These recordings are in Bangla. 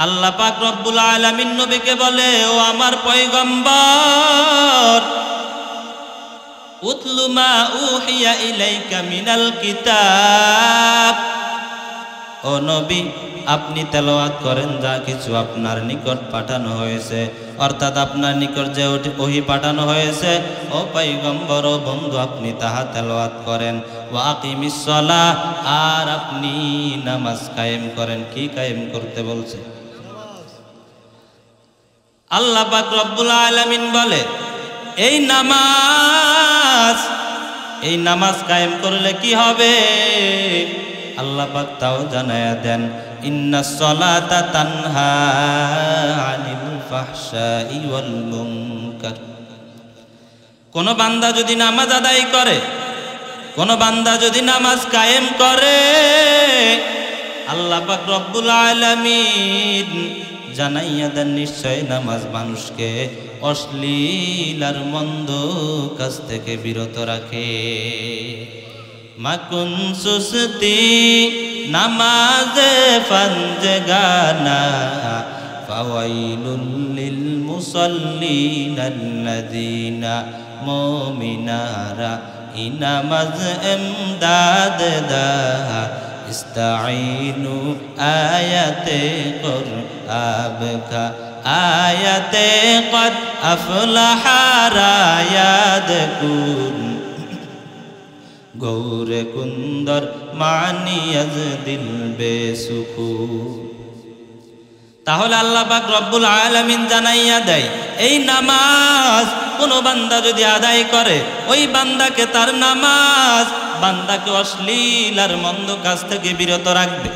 আল্লাহ পাক রব্বুল আলামিন নবীকে বলে, ও আমার পয়গম্বর, উতলু মা উহিয়া ইলাইকা মিনাল কিতাব, ও নবী আপনি তেলাওয়াত করেন যা কিছু আপনার নিকট পাঠানো হয়েছে, অর্থাৎ আপনার নিকট যে ওহী পাঠানো হয়েছে। ও পয়গম্বর, ও বন্ধু, আপনি তাহা তেলাওয়াত করেন। ওয়া আকিমিস সালাহ, আর আপনি নামাজ কায়েম করেন। কি কায়েম করতে বলছে? আল্লাহ পাক রব্বুল আলামিন বলে, এই নামাজ কায়েম করলে কি হবে? আল্লাহ পাক তাও জানায়া দেন, ইন্নাস সালাতা তানহা আনিল ফাহশাই ওয়াল মুনকার। কোন বান্দা যদি নামাজ আদায় করে, কোন বান্দা যদি নামাজ কায়েম করে, আল্লাহ পাক রব্বুল আলামিন জানাইয়া দেন নিশ্চয় নামাজ মানুষকে অশ্লীল আর মন্দ কাজ থেকে বিরত রাখে। মাকুন সুস্তি নামাজে ফানজগানা, ফাওয়াইলুল লিল মুসাল্লিন আল্লাযিনা মুমিনারা ইনামাজ এমদাদ দা, ইস্তাঈনু আয়াতে কুরআবকা আয়াতে কদ আফলাহা রায়াদকুন, গৌরে কুন্দর মানিয়াজ দিল বেসুকু। তাহলে আল্লাহ পাক রব্বুল আলামিন জানাইয়া দেয়, এই নামাজ কোন বান্দা যদি আদায় করে, ওই বান্দাকে তার নামাজ বান্দাকে অশ্লীল আর মন্দ কাজ থেকে বিরত রাখবে।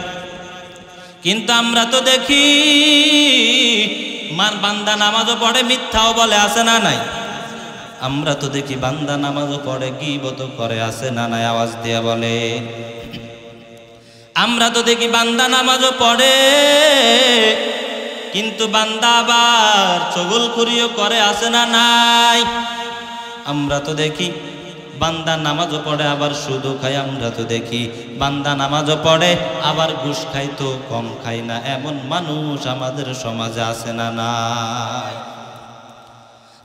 কিন্তু আমরা তো দেখি বান্দা নামাজও পড়ে, মিথ্যাও বলে, আছে না নাই? আমরা তো দেখি বান্দা নামাজও পড়ে, গীবত করে, আছে না নাই? আওয়াজ দিয়ে বলে। আমরা তো দেখি বান্দা নামাজও পড়ে, কিন্তু বান্দা আবার চগলখুরিও করে, আছে না নাই? আমরা তো দেখি বান্দা নামাজও পড়ে আবার সুদও খায়। আমরা তো দেখি বান্দা নামাজও পড়ে আবার ঘুষ খায়, তো কম খায় না। এমন মানুষ আমাদের সমাজে আছে না নাই?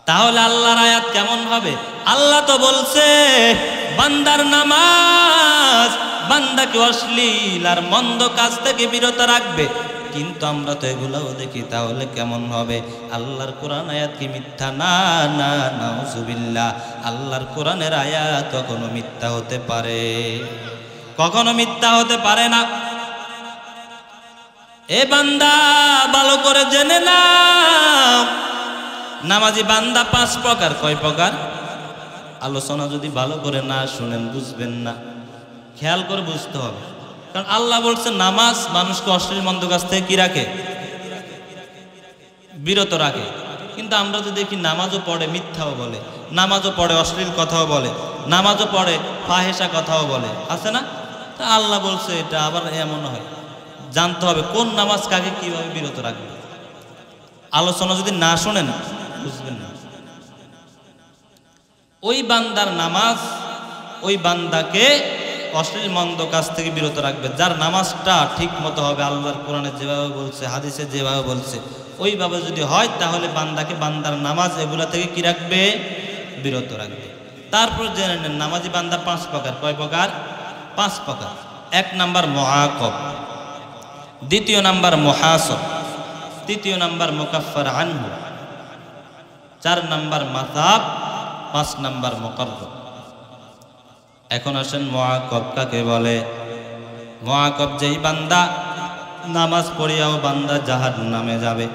তাহলে আল্লাহর আয়াত কেমন হবে? আল্লাহ তো বলছে বান্দার নামাজ বান্দাকে অশ্লীল আর মন্দ কাজ থেকে বিরত রাখবে, কিন্তু আমরা তো এগুলাও দেখি। তাহলে কেমন হবে? আল্লাহর কোরআন আয়াত কি মিথ্যা? না না, নাউজুবিল্লাহ। আল্লাহর কোরআনের আয়াত কখনো মিথ্যা হতে পারে? কখনো মিথ্যা হতে পারে না। এ বান্দা ভালো করে জেনে নাও, নামাজি বান্দা 5 প্রকার। কয় প্রকার? আলোচনা যদি ভালো করে না শুনেন বুঝবেন না, খেয়াল করে বুঝতে হবে। কারণ আল্লাহ বলছে নামাজ মানুষকে অশ্লীল মন্দ কাজ থেকে কি রাখে? বিরত রাখে। কিন্তু আমরা তো দেখি নামাজও পড়ে মিথ্যাও বলে, নামাজও পড়ে অশ্লীল কথাও বলে, নামাজও পড়ে ফাহেসা কথাও বলে, আছে না? তা আল্লাহ বলছে এটা আবার এমন হয়। জানতে হবে কোন নামাজ কাকে কিভাবে বিরত রাখবে। আলোচনা যদি না শোনেন বুঝবেন না। ওই বান্দার নামাজ ওই বান্দাকে অশ্লীল মন্দ কাজ থেকে বিরত রাখবে, যার নামাজটা ঠিক মতো হবে, আল্লাহর কোরআনে যেভাবে বলছে, হাদিসে যেভাবে বলছে ওইভাবে যদি হয়, তাহলে বান্দাকে বান্দার নামাজ এগুলা থেকে কি রাখবে? বিরত রাখবে। তারপর জেনে নেন নামাজি বান্দা 5 প্রকার। কয় প্রকার? 5 প্রকার। 1 নাম্বার মুআকাব, 2 নাম্বার মুহাসাব, 3 নাম্বার মুকাফফার আনহু, 4 নাম্বার মাসাব, 5 নাম্বার মুকাররব। এখন আসেন মুআকাব কাকে বলে? মুআকাব যেই বান্দা নামাজ পড়িয়াও বান্দা জাহান্নামে যাবে।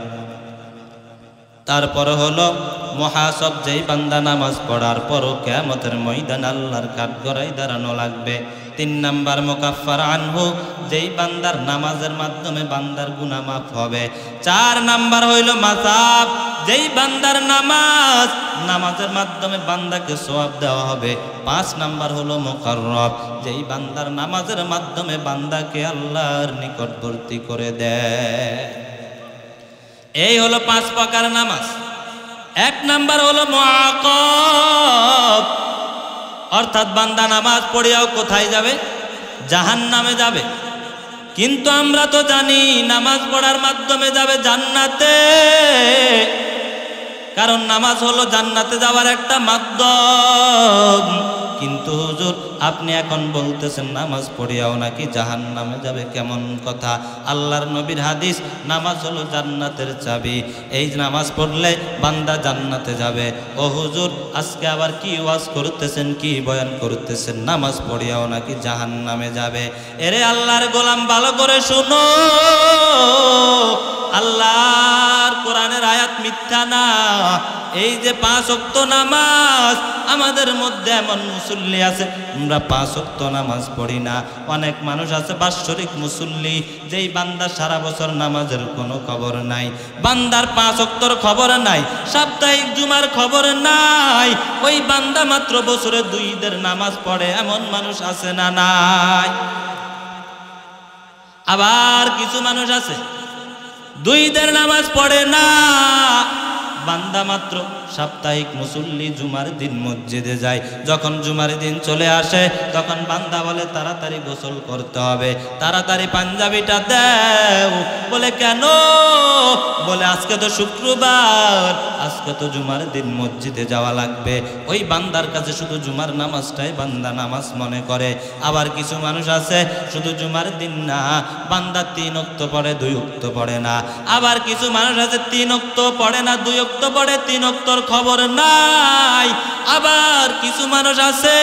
তারপরে হলো মুহাসাব, যেই বান্দা নামাজ পড়ার পরও কিয়ামতের ময়দানে আল্লাহর কাঠগড়ায় দাঁড়ানো লাগবে। 3 নাম্বার মুকাফফার আনহু, যেই বান্দার নামাজের মাধ্যমে বান্দার গুনাহ মাফ হবে। 4 নাম্বার হইল মাসাব, যেই বান্দার নামাজের মাধ্যমে বান্দাকে সওয়াব দেওয়া হবে। 5 নাম্বার হলো মুকাররব, যেই বান্দার নামাজের মাধ্যমে বান্দাকে আল্লাহর নিকটবর্তী করে দেয়। এই হলো 5 প্রকার নামাজ। 1 নাম্বার হলো মুআকাব, অর্থাৎ বান্দা নামাজ পড়িয়াও কোথায় যাবে? জাহান্নামে যাবে। কিন্তু আমরা তো জানি নামাজ পড়ার মাধ্যমে যাবে জান্নাতে, কারণ নামাজ হলো জান্নাতে যাওয়ার একটা মাধ্যম। কিন্তু হুজুর আপনি এখন বলতেছেন নামাজ পড়িয়াও নাকি জাহান্নামে যাবে, কেমন কথা? আল্লাহর নবীর হাদিস, নামাজ হলো জান্নাতের চাবি, এই নামাজ পড়লে বান্দা জান্নাতে যাবে। ও হুজুর আজকে আবার কি ওয়াজ করতেছেন, কি বয়ান করতেছেন, নামাজ পড়িয়াও নাকি জাহান্নামে যাবে? এরে আল্লাহর গোলাম ভালো করে শুনো, আল্লাহর কোরআনের আয়াত মিথ্যা না। এই যে 5 ওয়াক্ত নামাজ, আমাদের মধ্যে এমন মুসল্লি আছে আমরা 5 ওয়াক্ত নামাজ পড়ি না। অনেক মানুষ আছে বাৎসরিক মুসল্লি, যেই বান্দা সারা বছর নামাজের কোনো খবর নাই, বান্দার 5 ওয়াক্তর খবর নাই, সাপ্তাহিক জুমার খবর নাই, ওই বান্দা মাত্র বছরে 2 ঈদের নামাজ পড়ে, এমন মানুষ আছে না নাই? আবার কিছু মানুষ আছে 2 ঈদের নামাজ পড়ে না, বান্দা মাত্র সাপ্তাহিক মুসল্লি, জুমার দিন মসজিদে যায়, যখন জুমার দিন চলে আসে তখন বান্দা বলে তাড়াতাড়ি গোসল করতে হবে, তাড়াতাড়ি পাঞ্জাবিটা দাও। বলে কেন? বলে আজকে তো শুক্রবার, আজকে তো জুমার দিন মসজিদে যাওয়া লাগবে। ওই বান্দার কাছে শুধু জুমার নামাজটাই বান্দা নামাজ মনে করে। আবার কিছু মানুষ আছে শুধু জুমার দিন না, বান্দা 3 ওয়াক্ত পড়ে, 2 ওয়াক্ত পড়ে না। আবার কিছু মানুষ আছে 3 ওয়াক্ত পড়ে না, 2 ওয়াক্ত পড়ে, 3 ওয়াক্তর খবর নাই। আবার কিছু মানুষ আছে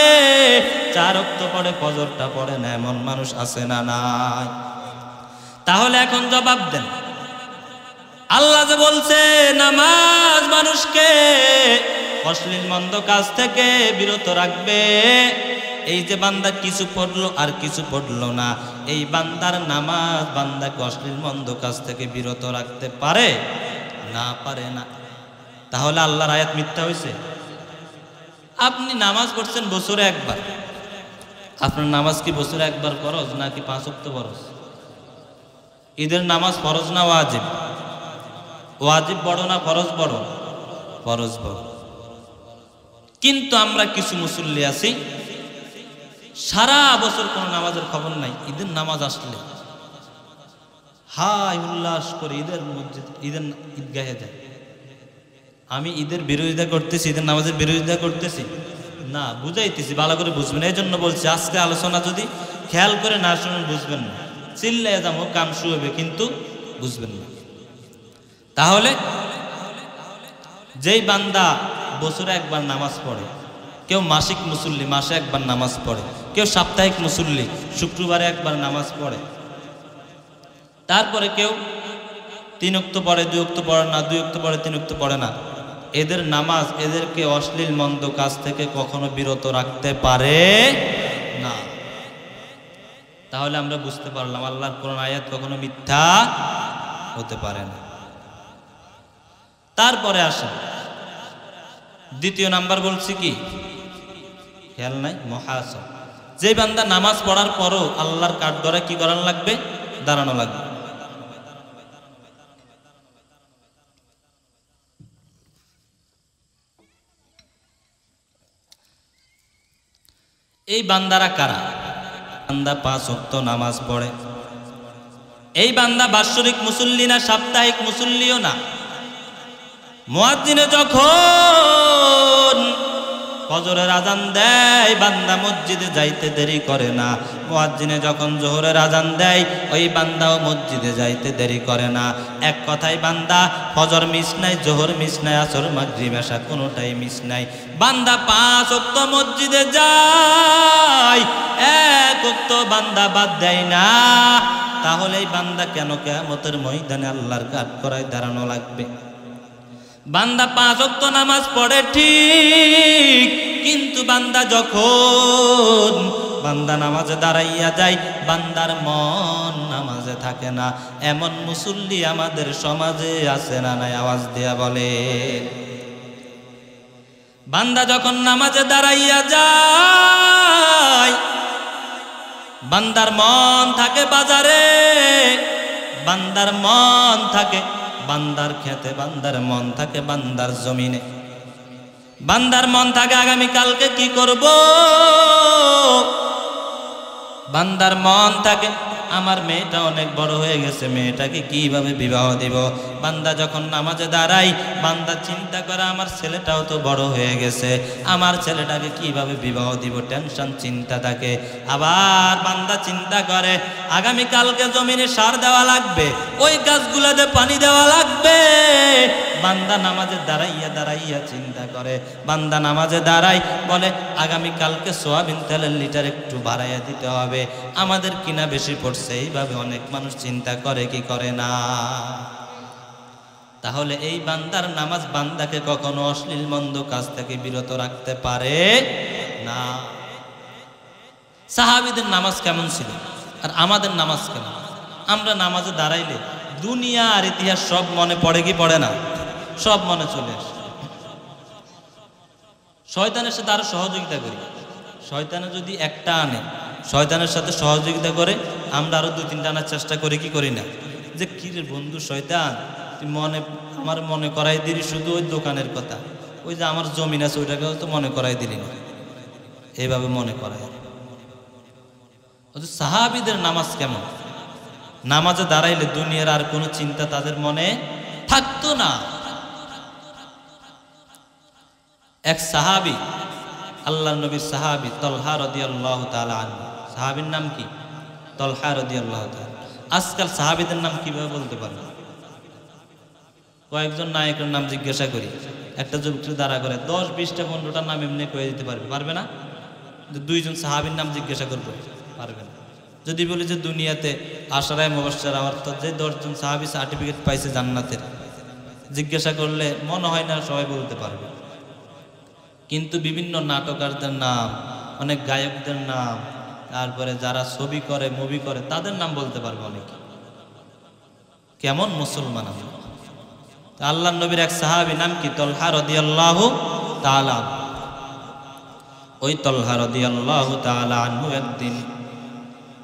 4 ওয়াক্ত পড়ে, ফজরটা পড়ে না, এমন মানুষ আছে না নাই? তাহলে এখন জবাব দেন, আল্লাহ যে বলছে নামাজ মানুষকে অশ্লীল মন্দ কাজ থেকে বিরত রাখবে, এই যে বান্দা কিছু পড়লো আর কিছু পড়লো না, এই বান্দার নামাজ বান্দাকে অশ্লীল মন্দ কাজ থেকে বিরত রাখতে পারে না? পারে না। তাহলে আল্লাহর আয়াত মিথ্যা হয়েছে? আপনি নামাজ পড়ছেন বছরে একবার, আপনার নামাজ কি বছরে একবার ফরজ নাকি 5 ওয়াক্ত ফরজ? ঈদের নামাজ ফরজ না ওয়াজিব? ওয়াজিব বড় না ফরজ বড়? ফরজ বড়। কিন্তু আমরা কিছু মুসল্লি আছি সারা বছর কোনো নামাজের খবর নাই, ঈদের নামাজ আসলে হাই উল্লাস করে ঈদের মসজিদ, ঈদের ঈদগাহে যায়। আমি ঈদের বিরোধিতা করতেছি, ঈদের নামাজের বিরোধিতা করতেছি না, বুঝাইতেছি, ভালো করে বুঝবেন। এই জন্য বলছি আজকে আলোচনা যদি খেয়াল করে না শুনেন বুঝবেন না, চিল্লাই যাবো কাম শুরু হবে কিন্তু বুঝবেন না। তাহলে যেই বান্দা বছরে একবার নামাজ পড়ে, কেউ মাসিক মুসল্লি মাসে একবার নামাজ পড়ে, কেউ সাপ্তাহিক মুসল্লি শুক্রবারে একবার নামাজ পড়ে, তারপরে কেউ 3 ওয়াক্ত পড়ে, 2 ওয়াক্ত পড়ে না, 2 ওয়াক্ত পড়ে, 3 ওয়াক্ত পড়ে না, এদের নামাজ এদেরকে অশ্লীল মন্দ কাজ থেকে কখনো বিরত রাখতে পারে না। তাহলে আমরা বুঝতে পারলাম আল্লাহর কোরআন আয়াত কখনো মিথ্যা হতে পারে না। তারপরে আসেন দ্বিতীয় নাম্বার বলছি কি খেয়াল নাই? মুহাসাব। যে বান্দা নামাজ পড়ার পরও আল্লাহর কাঠগড়ায় কি করার লাগবে? দাঁড়ানো লাগবে। এই বান্দারা কারা? বান্দা 5 ওয়াক্ত নামাজ পড়ে, এই বান্দা বাৎসরিক মুসল্লি না, সাপ্তাহিক মুসল্লিও না। মুয়াজ্জিনে যখন ফজরের আজান দেয় বান্দা মসজিদে যাইতে দেরি করে না, মুয়াজ্জিনে যখন জোহরের আজান দেয় ওই বান্দাও মসজিদে যাইতে দেরি করে না। এক কথায় বান্দা ফজর মিস নাই, জোহর মিস নাই, আসর মাগরিব এশা কোনোটাই মিস নাই। বান্দা 5 ওয়াক্ত মসজিদে যায়, 1 ওয়াক্ত বান্দা বাদ দেয় না। তাহলে এই বান্দা কেন কিয়ামতের ময়দানে আল্লাহর কাঠগড়ায় দাঁড়ানো লাগবে? বান্দা 5 ওয়াক্ত নামাজ পড়ে ঠিক, কিন্তু বান্দা যখন বান্দা নামাজে দাঁড়াইয়া যায় বান্দার মন নামাজে থাকে না। এমন মুসল্লি আমাদের সমাজে আছে না নাই? আওয়াজ দিয়া বলে। বান্দা যখন নামাজে দাঁড়াইয়া যায় বান্দার মন থাকে বাজারে, বান্দার মন থাকে বান্দার খেতে, বান্দার মন থাকে বান্দার জমিনে, বান্দার মন থাকে আগামীকালকে কি করব, বান্দার মন থাকে আমার মেয়েটা অনেক বড় হয়ে গেছে, মেয়েটাকে কিভাবে বিবাহ দিব। বান্দা যখন নামাজে দাঁড়ায় বান্দা চিন্তা করে আমার ছেলেটাও তো বড় হয়ে গেছে, আমার ছেলেটাকে কিভাবে বিবাহ দিব, টেনশন চিন্তা থাকে। আবার বান্দা চিন্তা করে আগামীকালকে জমিনে সার দেওয়া লাগবে, ওই গাছগুলোতে পানি দেওয়া লাগবে। বান্দা নামাজে দাঁড়াইয়া দাঁড়াইয়া চিন্তা করে, বান্দা নামাজে দাঁড়াই বলে আগামীকালকে সোয়াবিন তেলের লিটার একটু বাড়াইয়া দিতে হবে, আমাদের কিনা বেশি পড়ছে। এইভাবে অনেক মানুষ চিন্তা করে কি করে না? তাহলে এই বান্দার নামাজ বান্দাকে কখনো অশ্লীল মন্দ কাজ থেকে বিরত রাখতে পারে না। সাহাবীদের নামাজ কেমন ছিল আর আমাদের নামাজ কেমন? আমরা নামাজে দাঁড়াইলে দুনিয়া আর ইতিহাস সব মনে পড়ে কি পড়ে না? সব মনে চলে আসে। শয়তানের সাথে আরো সহযোগিতা করি। শয়তানে যদি একটা আনে, শয়তানের সাথে সহযোগিতা করে আমরা আরো 2-3টা আনার চেষ্টা করি কি করি না? যে কি রে বন্ধু শয়তান, তুই আমার মনে করাই দিলি শুধু ওই দোকানের কথা, ওই যে আমার জমিন আছে ওইটাকেও তো মনে করাই দিলি না। এইভাবে মনে করায়। সাহাবীদের নামাজ কেমন? নামাজে দাঁড়াইলে দুনিয়ার আর কোনো চিন্তা তাদের মনে থাকতো না। এক সাহাবী, আল্লাহর নবীর সাহাবী তলহা রাদিয়াল্লাহু তাআলা আনহু। সাহাবীর নাম কি? তলহা রাদিয়াল্লাহু তাআলা। আজকাল সাহাবীদের নাম কিভাবে বলতে পারবে? কয়েকজন নায়কের নাম জিজ্ঞাসা করি, একটা যুবক দাঁড়া করে 10, 20টা 15টার নাম এমনি কয়ে দিতে পারবে? পারবে না। 2জন সাহাবীর নাম জিজ্ঞাসা করবে, পারবে না। যদি বলি যে দুনিয়াতে আশরায়ে মুবাশশারা অর্থাৎ যে 10 জন সাহাবী সার্টিফিকেট পাইছে জান্নাতের, জিজ্ঞাসা করলে মনে হয় না সবাই বলতে পারবে। কিন্তু বিভিন্ন নাটকারদের নাম, অনেক গায়কদের নাম, তারপরে যারা ছবি করে মুভি করে তাদের নাম বলতে পারবে অনেকে। কেমন মুসলমান আমরা! আল্লাহর নবীর এক সাহাবী নাম কি? তলহা রাদিয়াল্লাহু তাআলা। ওই তলহা রাদিয়াল্লাহু তাআলা আনহু একদিন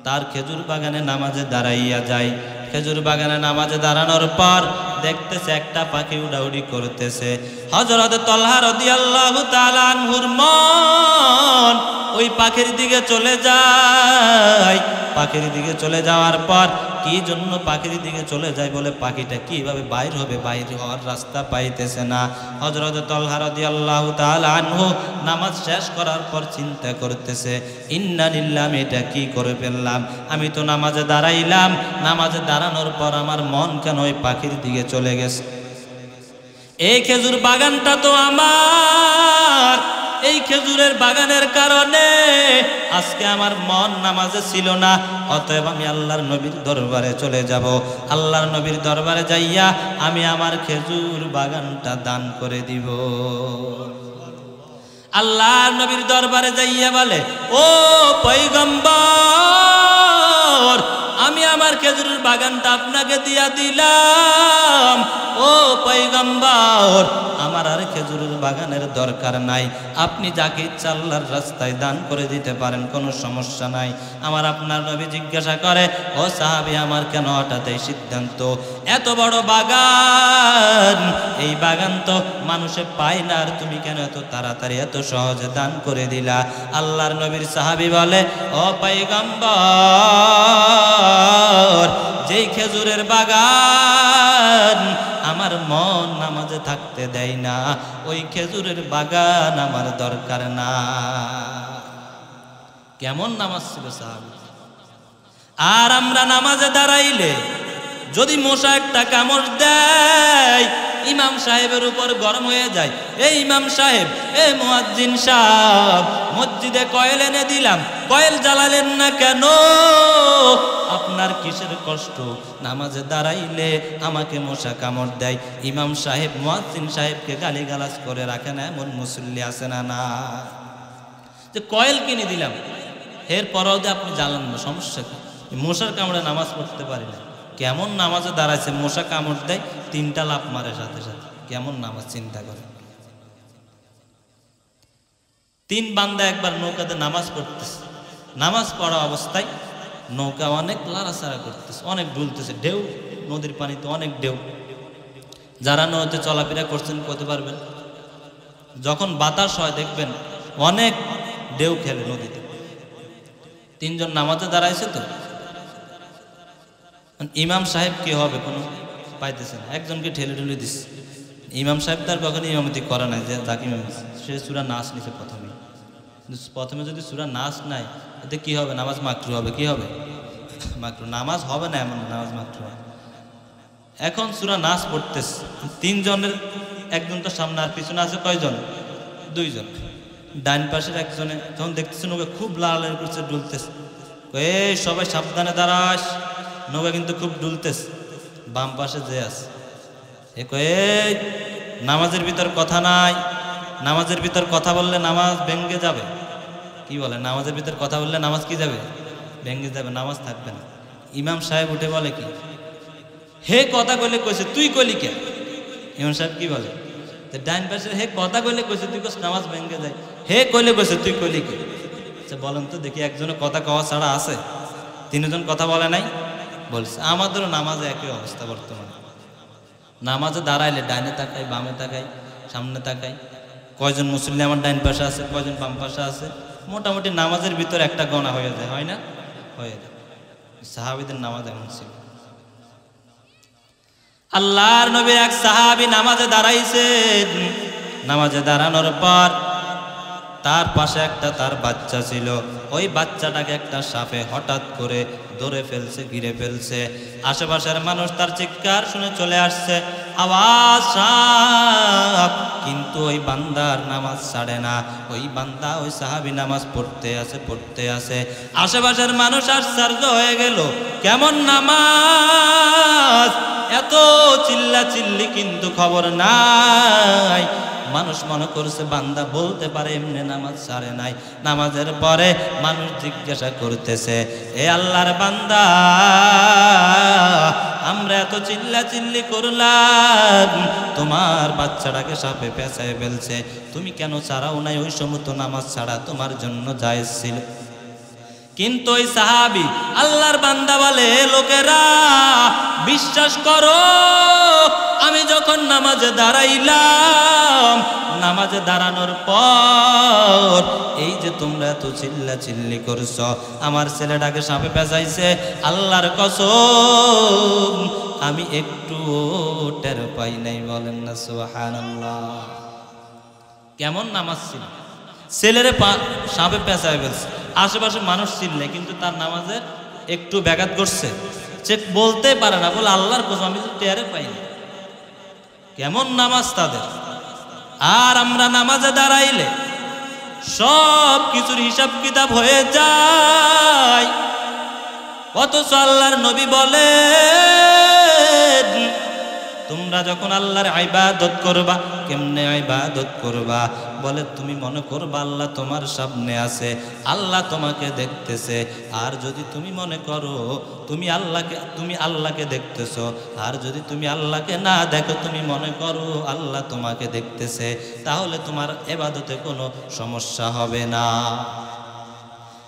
তার খেজুর বাগানে নামাজে দাঁড়াইয়া যায়। খেজুর বাগানে নামাজে দাঁড়ানোর পর দেখতেছে একটা পাখি উড়াউড়ি করতেছে। হযরত তলহা রাদিয়াল্লাহু তাআলা আনহুর মন ওই পাখির দিকে চলে যায়। পাখির দিকে চলে যাওয়ার পর কি জন্য পাখির দিকে চলে যায় বলে পাখিটা কিভাবে বাইর হবে, বাইর হওয়ার রাস্তা পাইতেছে না। হযরত তলহা রাদিয়াল্লাহু তাআলা আনহু নামাজ শেষ করার পর চিন্তা করতেছে, ইন্না লিল্লাহি, আমি এটা কি করে ফেললাম? আমি তো নামাজে দাঁড়াইলাম, নামাজে দাঁড়ানোর পর আমার মন কেন ওই পাখির দিকে চলে গেছে? এই খেজুর বাগানটা তো আমার, এই খেজুরের বাগানের কারণে আজকে আমার মন নামাজে ছিল না। অতএব আমি আল্লাহর নবীর দরবারে চলে যাব। আল্লাহর নবীর দরবারে যাইয়া আমি আমার খেজুর বাগানটা দান করে দিব। আল্লাহর নবীর দরবারে যাইয়া বলে, ও পয়গম্বর, আমি আমার খেজুরের বাগানটা আপনাকে দিয়া দিলাম। ও পয়গম্বর, আমার আর খেজুরের বাগানের দরকার নাই, আপনি যাকে ইচ্ছা আল্লাহর রাস্তায় দান করে দিতে পারেন, কোনো সমস্যা নাই। আমার আপনার নবী জিজ্ঞাসা করে, ও সাহাবী, আমার কেন হঠাৎ এই সিদ্ধান্ত? এত বড় বাগান, এই বাগান তো মানুষে পায় না, আর তুমি কেন এত তাড়াতাড়ি এত সহজে দান করে দিলা? আল্লাহর নবীর সাহাবী বলে, ও পয়গম্বর, যেই খেজুরের বাগান আমার মন নামাজে থাকতে দেয় না, ওই খেজুরের বাগান আমার দরকার না। কেমন নামাজ ছিল সাহাবী! আর আমরা নামাজে দাঁড়াইলে যদি মশা একটা কামড় দেয়, ইমাম সাহেবের উপর গরম হয়ে যায়। এই ইমাম সাহেব, এই মুয়াজ্জিন সাহেব, মসজিদে কয়েল এনে দিলাম, কয়েল জ্বালালেন না কেন? আপনার কিসের কষ্ট? নামাজে দাঁড়াইলে আমাকে মশা কামড় দেয়। ইমাম সাহেব মুয়াজ্জিন সাহেবকে গালিগালাজ করে রাখেন এমন মুসল্লি আছে না? না, যে কয়েল কিনে দিলাম, এরপরও যে আপনি জ্বালান না, সমস্যা কি? মশার কামড়ে নামাজ পড়তে পারি না। কেমন নামাজে দাঁড়াইছে, মশা কামড় দেয়, 3টা লাফ মারে সাথে সাথে। কেমন নামাজ চিন্তা করে। 3 বান্দা একবার নৌকাতে নামাজ পড়তেছে। নামাজ পড়া অবস্থায় নৌকা অনেক লাড়াচাড়া করতেছে, অনেক ডুলতেছে, ঢেউ, নদীর পানিতে অনেক ঢেউ। যারা নদীতে চলাফেরা করছেন করতে পারবেন, যখন বাতাস হয় দেখবেন অনেক ঢেউ খেলে নদীতে। 3 জন নামাজে দাঁড়াইছে তো, ইমাম সাহেব কি হবে কোনো পাইতেছে না, একজনকে ঠেলে ঠেলে দিচ্ছে। ইমাম সাহেব তার কখনো ইমামতি করে নাই, যে যাকে ইমাম সে সূরা নাস নিছে প্রথমে যদি সূরা নাস নাই এতে কি হবে? নামাজ মাকরু হবে। কি হবে? মাকরু। নামাজ হবে না এমন, নামাজ মাকরু হবে। এখন সূরা নাস পড়তেছে, তিনজনের, একজন তো সামনে আর পিছনে আছে কয়জন? দুইজন। ডাইন পাশের একজনে যখন দেখতেছেন ওকে খুব লাল করছে, ডুলতেছে, এই সবাই সাবধানে দাঁড়াস, নৌকা কিন্তু খুব ডুলতেছে। বাম পাশে যে আছে এ কয়ে নামাজের ভিতর কথা নাই, নামাজের ভিতর কথা বললে নামাজ ভেঙ্গে যাবে। কি বলে? নামাজের ভিতর কথা বললে নামাজ কি যাবে? ভেঙ্গে যাবে, নামাজ থাকবে না। ইমাম সাহেব উঠে বলে কি, হে কথা কইলে কইছে তুই কইলি কে? ইমাম সাহেব কি বলে? ডাইন পাশে হে কথা কইলে কইছে তুই কইস নামাজ ভেঙ্গে যায়, হে কইলে কইছে তুই কইলি কে? আচ্ছা বলেন তো দেখি, একজনের কথা কওয়া ছাড়া আছে? তিনজন কথা বলে নাই? বলছে। আমাদেরও নামাজে একই অবস্থা বর্তমানে। নামাজে দাঁড়াইলে ডাইনে তাকাই, বামে তাকাই, সামনে তাকাই, কয়জন মুসল্লি আমার ডাইন পাশে আছে, কয়জন বাম পাশে আছে, মোটামুটি নামাজের ভিতর একটা গণা হয়ে যায়, হয় না? হয়ে যায়। সাহাবীদের নামাজ এমন ছিল। আল্লাহর নবীর এক সাহাবী নামাজে দাঁড়াইছেন। নামাজে দাঁড়ানোর পর তার পাশে একটা তার বাচ্চা ছিল, ওই বাচ্চাটাকে একটা সাপে হঠাৎ করে ধরে ফেলছে, ঘিরে ফেলছে। আশেপাশের মানুষ তার চিৎকার শুনে চলে আসছে, আওয়াজ সাপ, কিন্তু ওই বান্দার নামাজ ছাড়ে না। ওই বান্দা, ওই সাহাবী নামাজ পড়তে আছে। আশেপাশের মানুষ আশ্চর্য হয়ে গেল, কেমন নামাজ, এত চিল্লা চিল্লি কিন্তু খবর নাই। মানুষ মনে করছে বান্দা বলতে পারে এমনি নামাজ ছাড়ে নাই। নামাজের পরে মানুষ জিজ্ঞাসা করতেছে, এ আল্লাহর বান্দা, আমরা এত চিল্লা চিল্লি করলাম, তোমার বাচ্চাটাকে সাপে পেঁচায় ফেলছে, তুমি কেন ছাড়াও নাই? ওই সময় তো নামাজ ছাড়া তোমার জন্য জায়েজ ছিল। কিন্তু ওই সাহাবী আল্লাহর বান্দা বলে, লোকেরা বিশ্বাস করো, আমি যখন নামাজে দাঁড়াইলাম, নামাজে দাঁড়ানোর পর এই যে তোমরা এত চিল্লা চিল্লি করছো, আমার ছেলেটাকে সাপে পেঁচাইছে, আল্লাহর কসম আমি একটু টের পাই নাই। বলেন না সুবহানাল্লাহ। কেমন নামাজ ছিল? ছেলেরে সাপে পেঁচায় ফেলছে, আশেপাশে মানুষ চিল্লে, কিন্তু তার নামাজের একটু ব্যাঘাত করছে, সে বলতে পারে না, বলে আল্লাহর কসম আমি তো টেরে পাইনি। কেমন নামাজ তাদের! আর আমরা নামাজে দাঁড়াইলে সব কিছুর হিসাব কিতাব হয়ে যায়, অথচ আল্লাহর নবী বলেন, তোমরা যখন আল্লাহর ইবাদত করবা, কেমনে ইবাদত করবা? বলে তুমি মনে করবা আল্লাহ তোমার সামনে আছে, আল্লাহ তোমাকে দেখতেছে। আর যদি তুমি মনে করো তুমি আল্লাহকে দেখতেছো, আর যদি তুমি আল্লাহকে না দেখো, তুমি মনে করো আল্লাহ তোমাকে দেখতেছে, তাহলে তোমার ইবাদতে কোনো সমস্যা হবে না।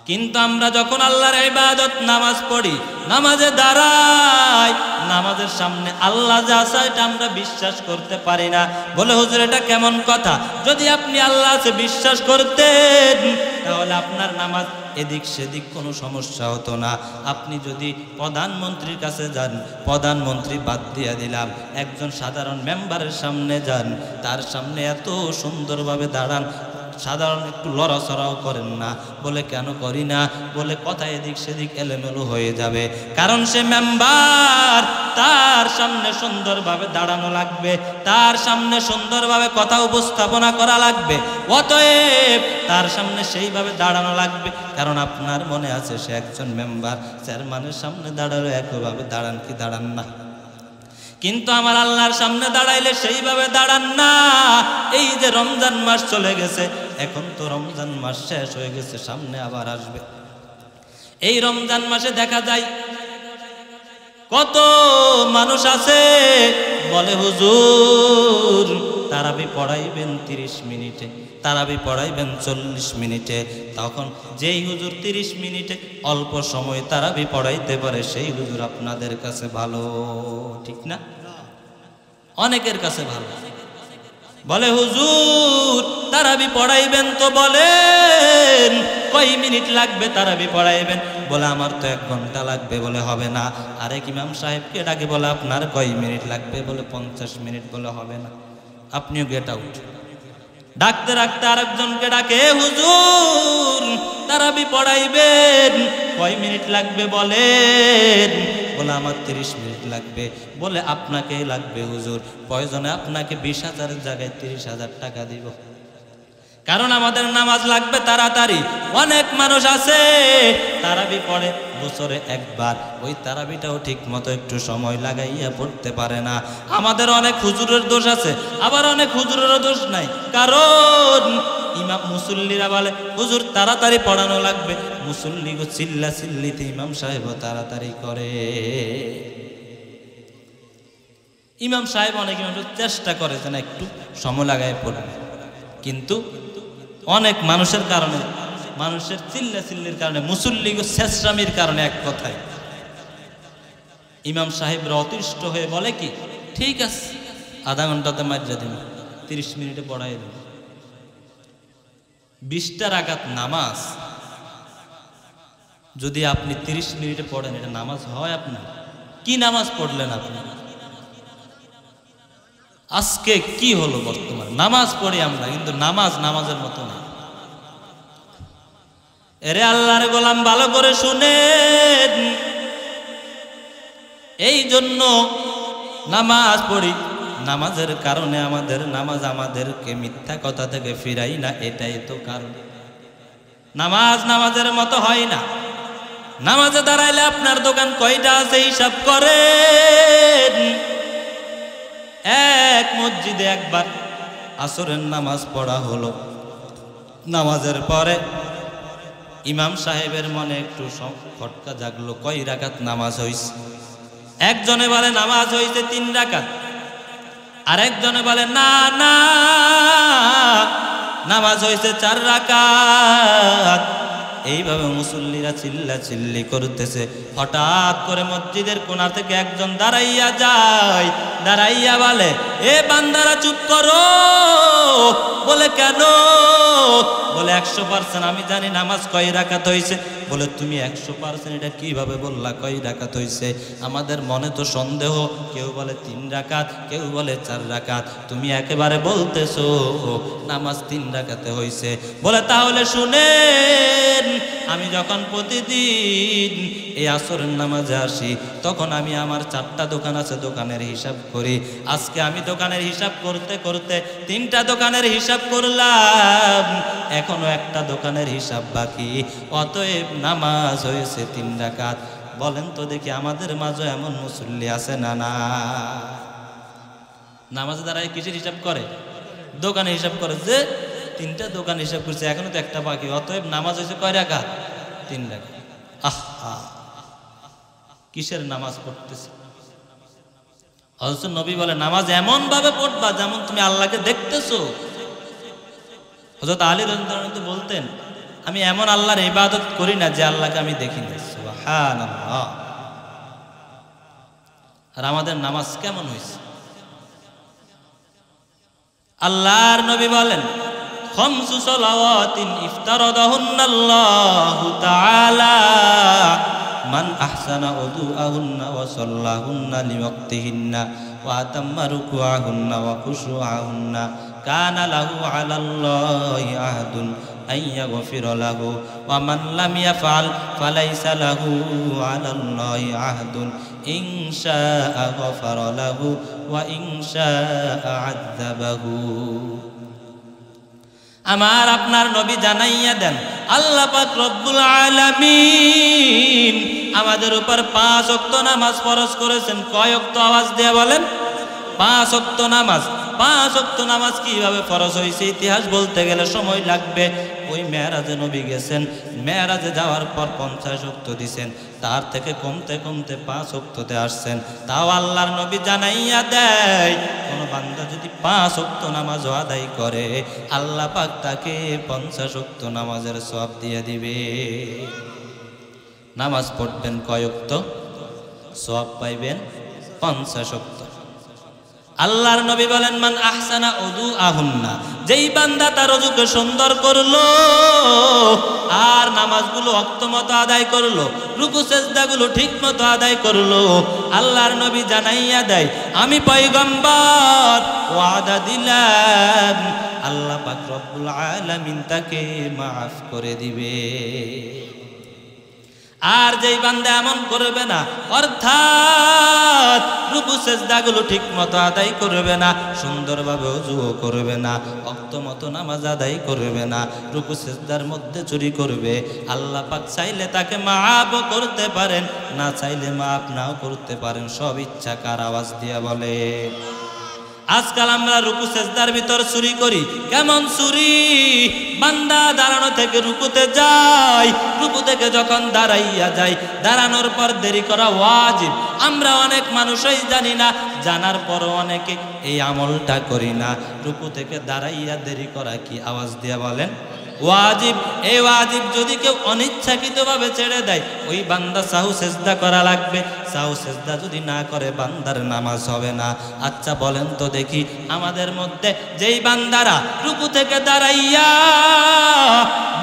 কিন্তু আমরা যখন আল্লাহর ইবাদত নামাজ পড়ি, নামাজে দাঁড়াই, নামাজের সামনে আল্লাহ যা আছে এটা আমরা বিশ্বাস করতে পারি না। বলে হুজুর এটা কেমন কথা? যদি আপনি আল্লাহকে বিশ্বাস করতেন তাহলে আপনার নামাজ এদিক সেদিক কোনো সমস্যা হতো না। আপনি যদি প্রধানমন্ত্রীর কাছে যান, প্রধানমন্ত্রী বাদ দিয়ে দিলাম, একজন সাধারণ মেম্বারের সামনে যান, তার সামনে এত সুন্দরভাবে দাঁড়ান, সাধারণ একটু লড়াচড়াও করেন না। বলে কেন করি না? বলে কথা এদিক সেদিক এলোমেলো হয়ে যাবে, কারণ সে মেম্বার, তার সামনে সুন্দরভাবে দাঁড়ানো লাগবে, তার সামনে সুন্দরভাবে কথা উপস্থাপনা করা লাগবে, অতএব তার সামনে সেইভাবে দাঁড়ানো লাগবে। কারণ আপনার মনে আছে সে একজন মেম্বার, চেয়ারম্যানের সামনে দাঁড়ালে একইভাবে দাঁড়ান কি দাঁড়ান না? কিন্তু আমার আল্লাহর সামনে দাঁড়াইলে সেইভাবে দাঁড়ান না। এই যে রমজান মাস চলে গেছে, এখন তো রমজান মাস শেষ হয়ে গেছে, সামনে আবার আসবে। এই রমজান মাসে দেখা যায় কত মানুষ আছে বলে হুজুর তারাবি পড়াইবেন 30 মিনিটে, তারাবি পড়াইবেন 40 মিনিটে। তখন যেই হুজুর 30 মিনিটে অল্প সময় তারাবি পড়াইতে পারে সেই হুজুর আপনাদের কাছে ভালো, ঠিক না? অনেকের কাছে ভালো। বলে হুজুর তারাবি পড়াইবেন তো বলেন, কয় মিনিট লাগবে তারাবি পড়াইবেন? বলে আমার তো 1 ঘন্টা লাগবে। বলে হবে না। আরেক ইমাম সাহেবকে ডাকে, বলে আপনার কয় মিনিট লাগবে? বলে 50 মিনিট। বলে হবে না, আপনিও গেট আউট। ডাকতে ডাকতে আরেকজনকে ডাকে, হুজুর তারাবি পড়াইবেন, কয় মিনিট লাগবে বলেন? বলে আমার 30 মিনিট লাগবে। বলে আপনাকেই লাগবে হুজুর, প্রয়োজনে আপনাকে 20,000-এর জায়গায় 30,000 টাকা দিব, কারণ আমাদের নামাজ লাগবে তাড়াতাড়ি। অনেক মানুষ আছে তারাবি পড়ে বছরে একবার, ওই তারাবিটাও ঠিক মতো একটু সময় লাগাইয়া পড়তে পারে না। আমাদের অনেক হুজুরের দোষ আছে, আবার অনেক হুজুরেরও দোষ নাই, কারণ ইমাম মুসল্লিরা বলে হুজুর তাড়াতাড়ি পড়ানো লাগবে, মুসল্লি গো চিল্লা চিল্লিতে ইমাম সাহেবও তাড়াতাড়ি করে। ইমাম সাহেব অনেক ইমাম চেষ্টা করে যেন একটু সময় লাগায় পড়বে, কিন্তু অনেক মানুষের কারণে, মানুষের চিল্লা চিল্লির কারণে, মুসল্লি শেষরামির কারণে, এক কথায় ইমাম সাহেবরা অতিষ্ঠ হয়ে বলে কি, ঠিক আছে আধা ঘন্টাতে মার্জা দিন, 30 মিনিটে পড়াই দেব। 20টা রাকাত নামাজ যদি আপনি 30 মিনিটে পড়েন, এটা নামাজ হয় আপনার? কি নামাজ পড়লেন আপনি? আজকে কি হলো? বর্তমানে নামাজ পড়ি আমরা, কিন্তু নামাজ নামাজের মতো না। এরে আল্লাহর গোলাম ভালো করে শুনেন, এই জন্য নামাজ পড়ি, নামাজের কারণে আমাদের নামাজ আমাদেরকে মিথ্যা কথা থেকে ফিরাই না, এটাই তো কারণ। নামাজ নামাজের মতো হয় না। নামাজে দাঁড়াইলে আপনার দোকান কয়টা আছে হিসাব করেন। এক মসজিদে একবার আসরের নামাজ পড়া হলো, নামাজের পরে ইমাম সাহেবের মনে একটু খটকা জাগলো, কয় রাকাত নামাজ হইছে? একজনে বলে নামাজ হইছে 3 রাকাত, আর একজনে বলে না না নামাজ হইছে 4 রাকাত। এইভাবে মুসল্লিরা চিল্লা চিল্লি করতেছে। হঠাৎ করে মসজিদের কোণা থেকে একজন দাঁড়াইয়া যায়, দাঁড়াইয়া বলে, এ বান্দারা চুপ করো। বলে কেন? বলে 100% আমি জানি নামাজ কয় রাকাত হইছে। বলে তুমি 100% এটা কিভাবে বললা কয় রাকাত হইছে? আমাদের মনে তো সন্দেহ, কেউ বলে 3 রাকাত, কেউ বলে 4 রাকাত, তুমি একেবারে বলতেছো নামাজ 3 রাকাতে হইছে। বলে তাহলে শুনেন, আমি যখন প্রতিদিন এই আসরের নামাজে আসি, তখন আমি আমার 4টা দোকান আছে, দোকানের হিসাব করি। আজকে আমি দোকানের হিসাব করতে করতে 3টা দোকানের হিসাব করলাম, এখনো একটা দোকানের হিসাব বাকি, অতএব নামাজ হয়েছে 3 রাকাত। বলেন তো দেখি আমাদের মাঝে এমন মুসল্লি আছে না? না, নামাজে দাঁড়ায় কিসের হিসাব করে? দোকানের হিসাব করে, যে 3টা দোকান হিসাব করছে, এখনো তো একটা বাকি, অতএব নামাজ হয়েছে কয় রাকাত? 3 রাকাত। আহা, কিসের নামাজ পড়তেছে? হযরত নবী বলে নামাজ এমন ভাবে পড়বা যেমন তুমি আল্লাহকে দেখতেছো। হযরত আলী রাদিয়াল্লাহু আনহু বলতেন, আমি এমন আল্লাহর ইবাদত করি না যে আল্লাহকে আমি দেখি না। সুবহানাল্লাহ। আর আমাদের নামাজ কেমন হয়েছে? আল্লাহর নবী বলেন, খামসু সালাওয়াতিন ইফতারাদাহুন্নাল্লাহু তাআলা মান আহসানা উদুআহুন্না ওয়া সাল্লাহুন্না লিওয়াক্তিহিন্না ওয়া আতাম্মা রুকুআহুন্না ওয়া খুশুআহুন্না কানা লাহু আলাল্লাহি আহদুন আইয়াগফিরা লাহু ওয়া মান লাম ইয়াফআল ফালাইসা লাহু আলাল্লাহি আহদুন ইন শাআ গফারা লাহু ওয়া ইন শাআ আযাবাহু। আমার আপনার নবী জানাইয়া দেন, আল্লাহ পাক রব্বুল আলামিন আমাদের উপর 5 ওয়াক্ত নামাজ ফরজ করেছেন। কয় ওয়াক্ত? আওয়াজ দিয়ে বলেন। 5 ওয়াক্ত নামাজ। 5 ওয়াক্ত নামাজ কিভাবে ফরজ হয়েছে ইতিহাস বলতে গেলে সময় লাগবে। ওই মেরাজে নবী গেছেন, মেরাজে যাওয়ার পর 50 ওয়াক্ত দিছেন, তার থেকে কমতে কমতে 5 ওয়াক্ততে আসছেন। তাও আল্লাহর নবী জানাইয়া দেয়, কোন বান্দা যদি 5 ওয়াক্ত নামাজ আদায় করে, আল্লাহ পাক তাকে 50 ওয়াক্ত নামাজের সওয়াব দিয়ে দিবে। নামাজ পড়বেন কয় ওয়াক্ত? সওয়াব পাইবেন 50 ওয়াক্ত। আল্লাহর নবী বলেন, মান আহসানা উদুআহুন্না, যেই বান্দা তার ওযুকে সুন্দর করলো আর নামাজগুলো ওয়াক্তমতো আদায় করলো, রুকু সেজদাগুলো ঠিকমতো আদায় করলো, আল্লাহর নবী জানাইয়া দেয় আমি পয়গম্বর ওয়াদা দিলাম আল্লাহ পাক রব্বুল আলামিন তাকে মাফ করে দিবে। আর যেই বান্দা এমন করবে না, অর্থাৎ রুকু সেজদাগুলো ঠিক মতো আদায় করবে না, সুন্দরভাবে ওযুও করবে না, ওয়াক্ত মতো নামাজ আদায় করবে না, রুকু সেজদার মধ্যে চুরি করবে, আল্লাহ পাক চাইলে তাকে মাফও করতে পারেন, না চাইলে মাফ নাও করতে পারেন। সব ইচ্ছা কার? আওয়াজ দিয়া বলে। আজকাল আমরা রুকু সেজদার ভিতর চুরি করি। কেমন চুরি? বান্দা দাঁড়ানো থেকে রুকুতে যায়, রুকু থেকে যখন দাঁড়াইয়া যায়, দাঁড়ানোর পর দেরি করা ওয়াজিব। আমরা অনেক মানুষই জানি না, জানার পরও অনেকে এই আমলটা করি না। রুকু থেকে দাঁড়াইয়া দেরি করা কি? আওয়াজ দিয়া বলেন ওয়াজিব। এই ওয়াজিব যদি কেউ অনিচ্ছাকৃতভাবে ছেড়ে দেয়, ওই বান্দা সাহু সেজদা করা লাগবে। সাহু সেজদা যদি না করে বান্দার নামাজ হবে না। আচ্ছা বলেন তো দেখি, আমাদের মধ্যে যেই বান্দারা রুকু থেকে দাঁড়াইয়া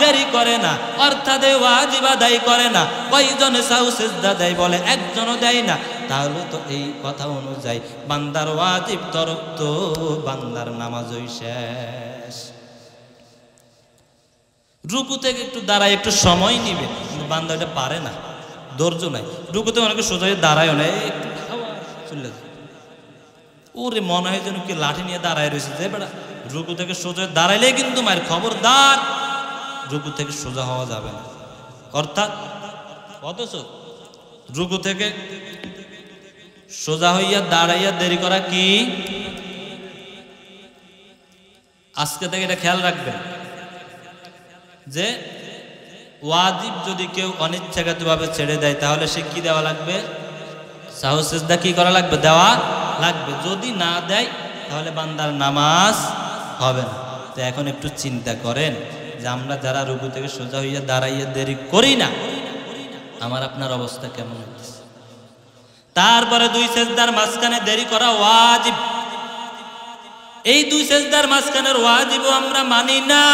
দেরি করে না, অর্থাৎ ওয়াজিব আদায় করে না, কয়জনে সাহু সেজদা দেয়? বলে একজনও দেয় না। তাহলে তো এই কথা অনুযায়ী বান্দার ওয়াজিব তরক, তো বান্দার নামাজই শেষ। রুকু থেকে একটু দাঁড়ায়, একটু সময় নিবে, কিন্তু বান্দা এটা পারে না, ধৈর্য নাই। রুকুতে অনেকে সোজা দাঁড়ায়ও না, একটু চলে যায়। ওরে মনে হয় যেন কি লাঠি নিয়ে দাঁড়ায় রয়েছে যে বেড়া। রুকু থেকে সোজা দাঁড়াইলে কিন্তু মায়ের খবরদার, রুকু থেকে সোজা হওয়া যাবে না। অর্থাৎ অথচ রুকু থেকে সোজা হইয়া দাঁড়াইয়া দেরি করা কি? আজকে থেকে এটা খেয়াল রাখবেন যে ওয়াজিব যদি কেউ অনিচ্ছাকৃতভাবে ছেড়ে দেয়, তাহলে সে কি দেওয়া লাগবে? সাহু সেজদা কি করা লাগবে? দেওয়া লাগবে। যদি না দেয় তাহলে বান্দার নামাজ হবে না। তো এখন একটু চিন্তা করেন যে আমরা যারা রুকু থেকে সোজা হইয়া দাঁড়াইয়া দেরি করি না, আমার আপনার অবস্থা কেমন হচ্ছে? তারপরে দুই সেজদার মাঝখানে দেরি করা ওয়াজিব। এই দুই সেজদার মাঝখানের ওয়াজিবও আমরা মানি না।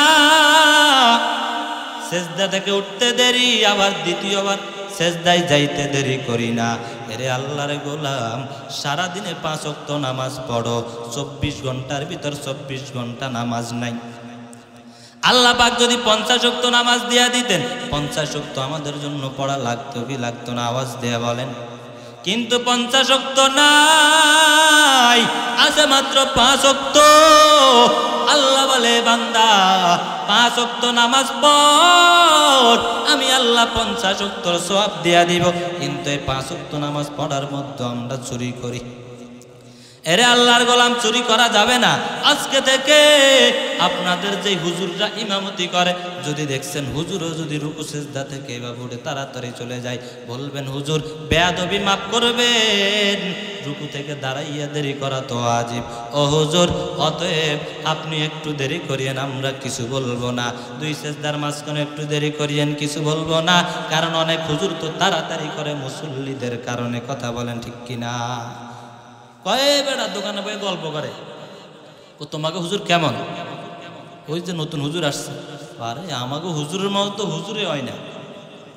সেজদা থেকে উঠতে দেরি, আবার দ্বিতীয়বার সেজদায় যাইতে দেরি করি না। এরে আল্লাহর গোলাম, সারাদিনে 5 ওয়াক্ত নামাজ পড়ো, 24 ঘন্টার ভিতর 24 ঘন্টা নামাজ নাই। আল্লাহ পাক যদি 50 ওয়াক্ত নামাজ দিয়া দিতেন, 50 ওয়াক্ত আমাদের জন্য পড়া লাগতো কি লাগতো না? আওয়াজ দেয়া বলেন। কিন্তু 50 ওয়াক্ত নাই, আছে মাত্র 5 ওয়াক্ত। আল্লাহ বলে বান্দা 5 ওয়াক্ত নামাজ পড়, আমি আল্লাহ 50 ওয়াক্তর সওয়াব দিয়া দিব। কিন্তু এই 5 ওয়াক্ত নামাজ পড়ার মধ্যে আমরা চুরি করি। এরে আল্লাহর গোলাম, চুরি করা যাবে না। আজকে থেকে আপনাদের যে হুজুররা ইমামতি করে, যদি দেখছেন হুজুরও যদি রুকু সিজদা থেকে এভাবে উঠে তাড়াতাড়ি চলে যায়, বলবেন হুজুর বেয়াদবি মাফ করবেন, রুকু থেকে দাঁড়াইয়া দেরি করা তো ওয়াজিব। ও হুজুর, অতএব আপনি একটু দেরি করিয়েন, আমরা কিছু বলবো না। দুই সিজদার মাঝখানে একটু দেরি করিয়েন, কিছু বলবো না। কারণ অনেক হুজুর তো তাড়াতাড়ি করে মুসল্লিদের কারণে। কথা বলেন ঠিক কিনা? কয়ে বেড়া দোকানে বয়ে গল্প করে, ও তোমাকে হুজুর কেমন? ওই যে নতুন হুজুর আসছে। আরে আমাকে হুজুরের মতো তো হুজুরে হয় না।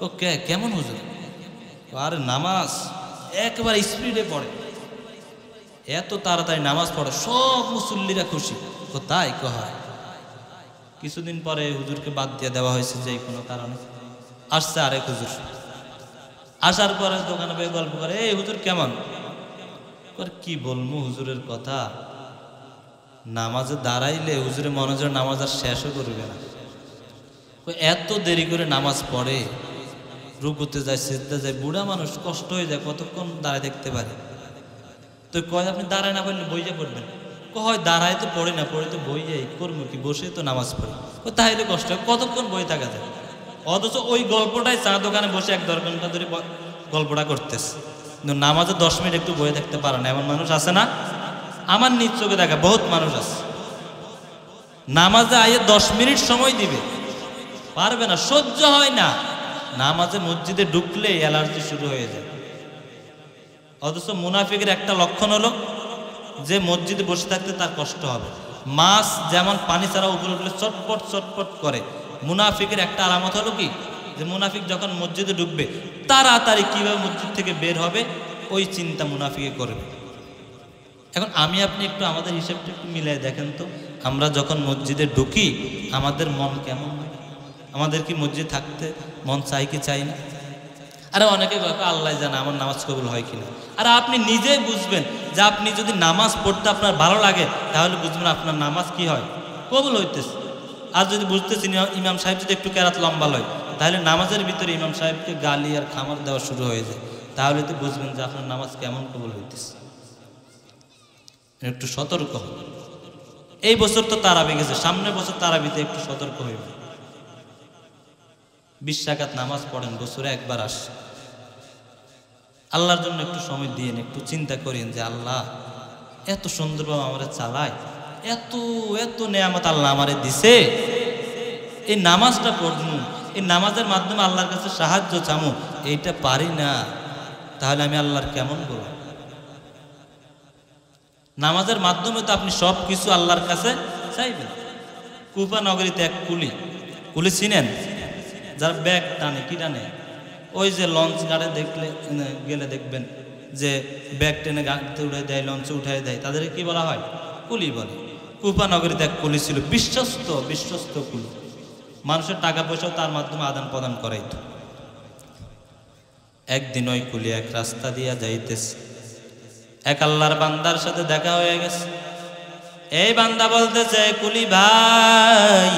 ও কেমন হুজুর? আরে নামাজ একবার স্পিডে পড়ে, এত তাড়াতাড়ি নামাজ পড়ে, সব মুসল্লিরা খুশি। ও তাই কয়। কিছুদিন পরে হুজুরকে বাদ দিয়ে দেওয়া হয়েছে যে কোনো কারণে। আসছে আরেক হুজুর, আসার পরে দোকানে বয়ে গল্প করে, এই হুজুর কেমন? কি বলবো হুজুরের কথা, নামাজে দাঁড়াইলে হুজুরে মনোযোগ নামাজ আর শেষও করবে না। এত দেরি করে নামাজ পড়ে, রুকুতে যায়, সিজদা যায়, বুড়া মানুষ কষ্ট হয়ে যায়, কতক্ষণ দাঁড়ায় দেখতে পারে। তো কয় আপনি দাঁড়ায় না পারলে বইয়া পড়বেন। হয় দাঁড়ায় তো পড়ে না, পড়ে তো বই যাই, করবো কি, বসে তো নামাজ পড়ি। তাহলে কষ্ট হয়, কতক্ষণ বই থাকা যায়। অথচ ওই গল্পটাই চা দোকানে বসে 1-1.5 ঘন্টা ধরে গল্পটা করতেছে, কিন্তু নামাজে 10 মিনিট একটু বয়ে থাকতে পারে না। এমন মানুষ আছে না? আমার নিজ চোখে দেখা বহুত মানুষ আছে। নামাজে আইয়ে 10 মিনিট সময় দিবে, পারবে না, সহ্য হয় না। নামাজে মসজিদে ঢুকলে অ্যালার্জি শুরু হয়ে যায়। অথচ মুনাফিকের একটা লক্ষণ হলো যে মসজিদে বসে থাকতে তার কষ্ট হবে, মাছ যেমন পানি ছাড়া উপরে উঠলে চটপট চটপট করে, মুনাফিকের একটা আলামত হলো কি, যে মুনাফিক যখন মসজিদে ঢুকবে তাড়াতাড়ি কীভাবে মসজিদ থেকে বের হবে ওই চিন্তা মুনাফিকে করবে। এখন আমি আপনি একটু আমাদের হিসাবটা একটু মিলাই দেখেন তো, আমরা যখন মসজিদে ঢুকি আমাদের মন কেমন হয়? আমাদের কি মসজিদ থাকতে মন চাই কি চাই না? আরে অনেকে আল্লাহ জানে আমার নামাজ কবুল হয় কিনা। আর আপনি নিজেই বুঝবেন যে আপনি যদি নামাজ পড়তে আপনার ভালো লাগে তাহলে বুঝবেন আপনার নামাজ কি হয়, কবুল হইতেছে। আর যদি বুঝতেছেন ইমাম সাহেব যদি একটু কেরাত লম্বা লয় তাহলে নামাজের ভিতরে ইমাম সাহেবকে গালি আর খামার দেওয়া শুরু হয়ে যায়, তাহলে তো বুঝবেন যে আপনার নামাজ কেমন কবুল হইতেছে। একটু সতর্ক হন। এই বছর তো তারাবি গেছে, সামনের বছর তারাবিতে একটু সতর্ক হইবে। 20 রাকাত নামাজ পড়েন, বছরে একবার আসে। আল্লাহর জন্য একটু সময় দিয়েন, একটু চিন্তা করেন যে আল্লাহ এত সুন্দরভাবে আমারে চালায়, এত এত নেয়ামত আল্লাহ আমারে দিছে, এই নামাজটা পড়বো, এই নামাজের মাধ্যমে আল্লাহর কাছে সাহায্য চামু, এইটা পারি না, তাহলে আমি আল্লাহর কেমন বলবো? নামাজের মাধ্যমে তো আপনি সব কিছু আল্লাহর কাছে চাইবেন। কুফা নগরীতে এক কুলি চিনেন, যার ব্যাগ টানে, কি টানে, ওই যে লঞ্চ গাড়ে গেলে দেখবেন যে ব্যাগ টেনে গাড়িতে উঠে দেয়, লঞ্চে উঠাই দেয়, তাদের কি বলা হয়? কুলি বলে। কুফা নগরীতে এক কুলি ছিল, বিশ্বস্ত কুলি, মানুষের টাকা পয়সাও তার মাধ্যমে আদান প্রদান করাইত। একদিন ওই কুলি এক রাস্তা দিয়া যাইতেছে, এক আল্লাহর বান্দার সাথে দেখা হয়ে গেছে। এই বান্দা বলতেছে, কুলি ভাই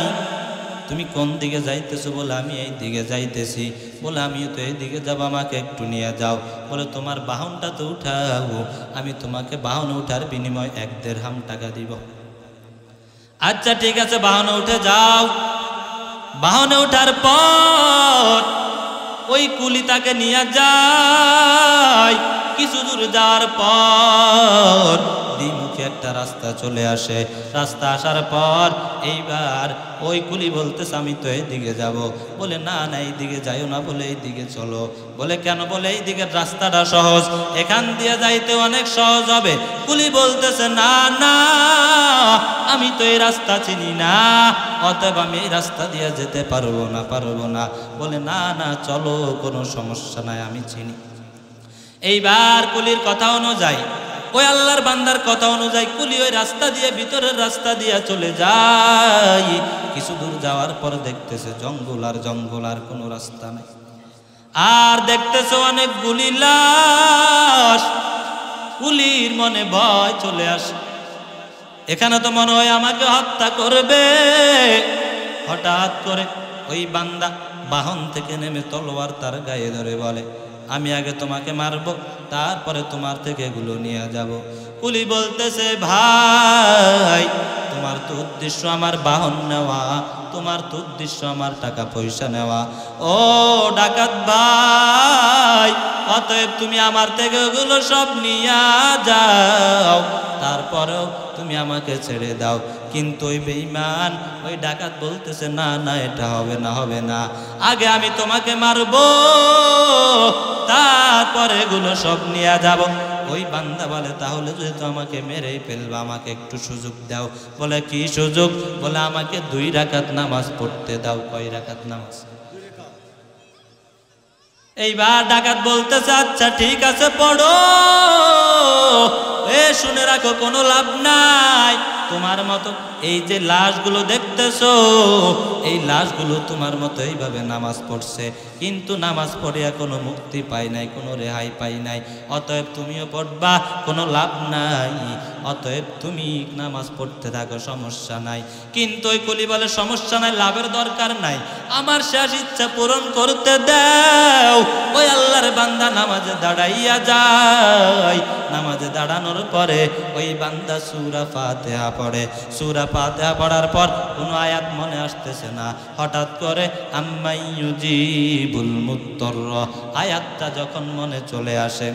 তুমি কোন দিকে যাইতেছো? বলে আমি এই দিকে যাইতেছি। বলে আমিও তো এই দিকে যাবো, আমাকে একটু নিয়ে যাও। বলে তোমার বাহনটা তো উঠাও, আমি তোমাকে বাহনে উঠার বিনিময়ে 1 দিরহাম টাকা দিব। আচ্ছা ঠিক আছে, বাহনে উঠে যাও। বাহনে ওঠার পর ওই কুলি তাকে নিয়ে যায়। কিছু দূর যাওয়ার পর দ্বিমুখী একটা রাস্তা চলে আসে। রাস্তা আসার পর এইবার ওই কুলি বলতেছে, আমি তো এই দিকে যাব। বলে না না, এই দিকে যাইও না, বলে এই দিকে চলো। বলে কেন? বলে এই দিকের রাস্তাটা সহজ, এখান দিয়ে যাইতে অনেক সহজ হবে। কুলি বলতেছে না না, আমি তো এই রাস্তা চিনি না, অতএব আমি এই রাস্তা দিয়ে যেতে পারবো না। বলে না না চলো, কোনো সমস্যা নাই, আমি চিনি। এইবার কুলির কথা অনুযায়ী, ওই আল্লাহর বান্দার কথা অনুযায়ী কুলি ওই রাস্তা দিয়ে, ভিতরের রাস্তা দিয়ে চলে যায়। কিছু দূর যাওয়ার পর দেখতেছে জঙ্গল আর কোনো রাস্তা নেই। আর দেখতেছে অনেকগুলি লাশ। কুলির মনে ভয় চলে আসে, এখানে তো মনে হয় আমাকে হত্যা করবে। হঠাৎ করে ওই বান্দা বাহন থেকে নেমে তলোয়ার তার গায়ে ধরে বলে, আমি আগে তোমাকে মারব, তারপরে তোমার থেকে এগুলো নিয়ে যাব। কুলি বলতেছে, ভাই তোমার তো উদ্দেশ্য আমার বাহন নেওয়া, তোমার তো উদ্দেশ্য আমার টাকা পয়সা নেওয়া। ও ডাকাত ভাই, অতএব তুমি আমার থেকে ওগুলো সব নিয়ে যাও, তারপরেও তুমি আমাকে ছেড়ে দাও। কিন্তু ওই বেঈমান ওই ডাকাত বলতেছে, না না, এটা হবে না, আগে আমি তোমাকে মারবো, তারপরে এগুলো সব নিয়ে যাব। ওই বান্দা বলে, তাহলে যেহেতু আমাকে মেরেই ফেলবা, আমাকে একটু সুযোগ দাও। বলে কি সুযোগ? বলে আমাকে 2 রাকাত নামাজ পড়তে দাও। কয় রাকাত নামাজ? এইবার ডাকাত বলতেছে, আচ্ছা ঠিক আছে পড়ো। শুনে রাখো, কোনো লাভ নাই, তোমার মতো এই যে লাশগুলো দেখতেছো, এই লাশগুলো তোমার মতো এইভাবে নামাজ পড়ছে, কিন্তু নামাজ পড়ে কোনো মুক্তি পাই নাই, কোনো রেহাই পাই নাই। অতএব তুমিও পড়বা, কোনো লাভ নাই, অতএব তুমি নামাজ পড়তে থাকো, সমস্যা নাই। কিন্তু ওই কুলি বলে, সমস্যা নাই, লাভের দরকার নাই, আমার শেষ ইচ্ছা পূরণ করতে দাও। ওই আল্লাহর বান্দা নামাজে দাঁড়াইয়া যায়। নামাজে দাঁড়ানোর পরে ওই বান্দা সূরা ফাতিহা পড়ে। সূরা ফাতিহা পড়ার পর কোনো আয়াত মনে আসতেছে না। হঠাৎ করে আম্মাই ইউজিবুল মুত্তার আয়াতটা যখন মনে চলে আসে,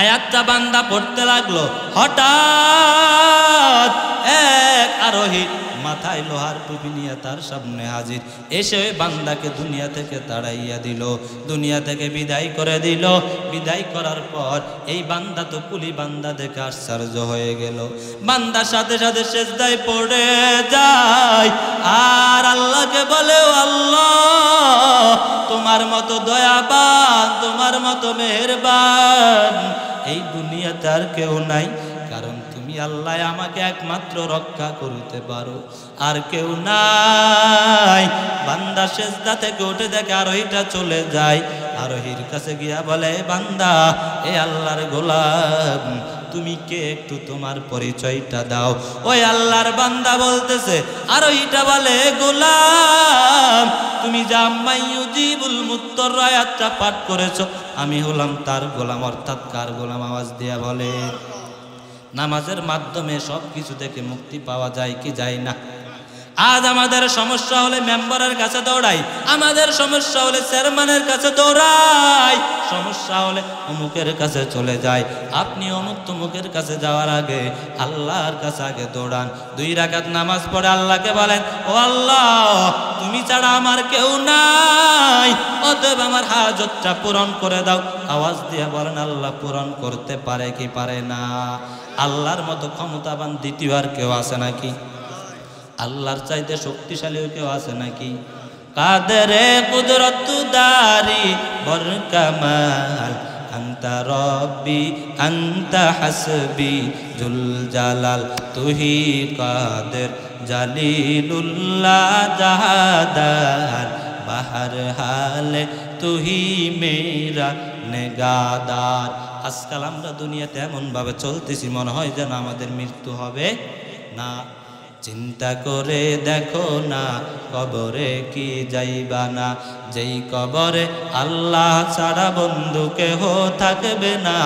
আয়াতটা বান্দা পড়তে লাগলো। হঠাৎ এক আরোহী মাথায় লোহার টুপি নিয়ে তার সামনে হাজির। এসে ওই বান্দাকে দুনিয়া থেকে তাড়াইয়া দিল, দুনিয়া থেকে বিদায় করে দিল। বিদায় করার পর এই বান্দা তো কুলি বান্দা দেখে আশ্চর্য হয়ে গেল। বান্দার সাথে সাথে সিজদায় পড়ে যায় আর আল্লাহকে বলে, ও আল্লাহ, তোমার মতো দয়াবান, তোমার মতো মেহেরবান এই দুনিয়াতে আর কেউ নাই, কারণ তুমি আল্লাহ আমাকে একমাত্র রক্ষা করতে পারো, আর কেউ নাই। বান্দা সিজদা থেকে উঠে দেখে আরোহীটা চলে যায়। আরোহীর কাছে গিয়া বলে, বান্দা, এ আল্লাহর গোলাম, তুমি কে, একটু তোমার পরিচয়টা দাও। ওই আল্লাহর বান্দা বলতেছে, আরোহীটা বলে, গোলাম, তুমি যা মাইয়ুজিবুল মুত্তর আয়াতটা পাঠ করেছো, আমি হলাম তার গোলাম। অর্থাৎ কার গোলাম? আওয়াজ দিয়া বলে। নামাজের মাধ্যমে সব কিছু থেকে মুক্তি পাওয়া যায় কি যায় না? আজ আমাদের সমস্যা হলে মেম্বারের কাছে দৌড়াই, আমাদের সমস্যা হলে চেয়ারম্যানের কাছে দৌড়াই, সমস্যা হলে অমুকের কাছে চলে যায়। আপনি অমুক তমুকের কাছে যাওয়ার আগে আল্লাহর কাছে আগে দৌড়ান। 2 রাকাত নামাজ পড়ে আল্লাহকে বলেন, ও আল্লাহ, তুমি ছাড়া আমার কেউ নাই, অতএব আমার হাজতটা পূরণ করে দাও। আওয়াজ দিয়ে বলেন, আল্লাহ পূরণ করতে পারে কি পারে না? আল্লাহর মতো ক্ষমতাবান দ্বিতীয় আর কেউ আছে নাকি? আল্লাহর চাইতে শক্তিশালী কেউ আছে নাকি? কাদেরে কুদরত দারি বর কামাল, আনতা রব্বি আনতা হাসবি জুল জালাল, তুহি কাদের জালিলুল্লাহ জাহাদার, বাহার হালে তুহি মেরা নেগাদার। আজকাল আমরা দুনিয়াতে এমন ভাবে চলতেছি, মনে হয় যেন আমাদের মৃত্যু হবে না। চিন্তা করে দেখো না, কবরে কি যাইবা না? যেই কবরে আল্লাহ ছাড়া বন্ধু কেহ থাকবে না,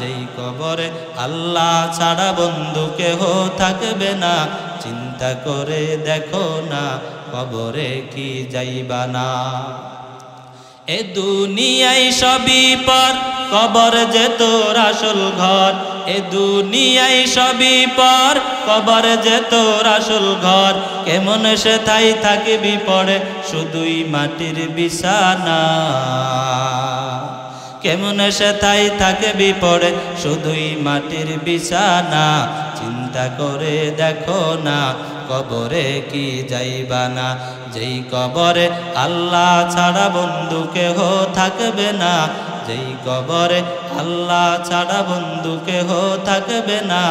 যেই কবরে আল্লাহ ছাড়া বন্ধু কেহ থাকবে না। চিন্তা করে দেখো না, কবরে কি যাইবা না? এ দুনিয়ায় সবই পর, কবর যে তোর আসল ঘর। এ দুনিয়ায় সবই পর, কবর যে তোর আসল ঘর। কেমন সে তাই থাকবি পড়ে শুধুই মাটির বিছানা, কেমন সে তাই থাকবি পড়ে শুধুই মাটির বিছানা। চিন্তা করে দেখো না, কবরে কি যাইবা না? যেই কবরে আল্লাহ ছাড়া বন্ধু কেহ থাকবে না, যেই কবরে আল্লাহ ছাড়া বন্ধু কেহ থাকবে না।